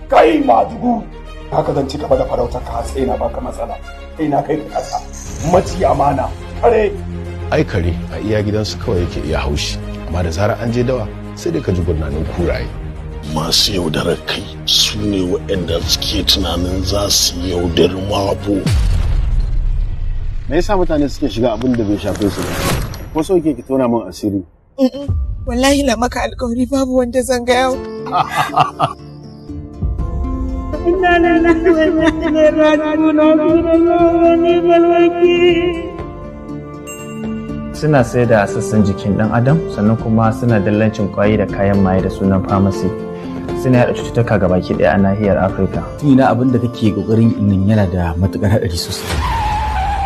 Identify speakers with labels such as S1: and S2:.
S1: Kai madugu haka zan ci gaba da farautar ka sai na baka matsala. Kai na kai ka kasa maci amana kare.
S2: Ai kare a iya gidansu kawai yake iya haushi, amma da zarar an je dawa sai dai ka ji gurnanin kuraye.
S3: Masu yaudarar kai su ne waɗanda suke tunanin za su yaudar mabo.
S2: Me yasa mutane suke shiga abin da bai shafe su ba? Ko so ke ki tona min asiri?
S4: Wallahi na maka alƙawari babu wanda zan ga yau. Inna lillahi wa inna ilaihi raji'un.
S5: Suna sai da sassan jikin ɗan adam sannan kuma suna dallancin ƙwayoyi da kayan maye da sunan pharmacy. Suna yaɗa cututtuka gabaki ɗaya a nahiyar Afirka.
S6: Tuna abin da kake ƙoƙarin nan yana da matuƙar haɗari sosai.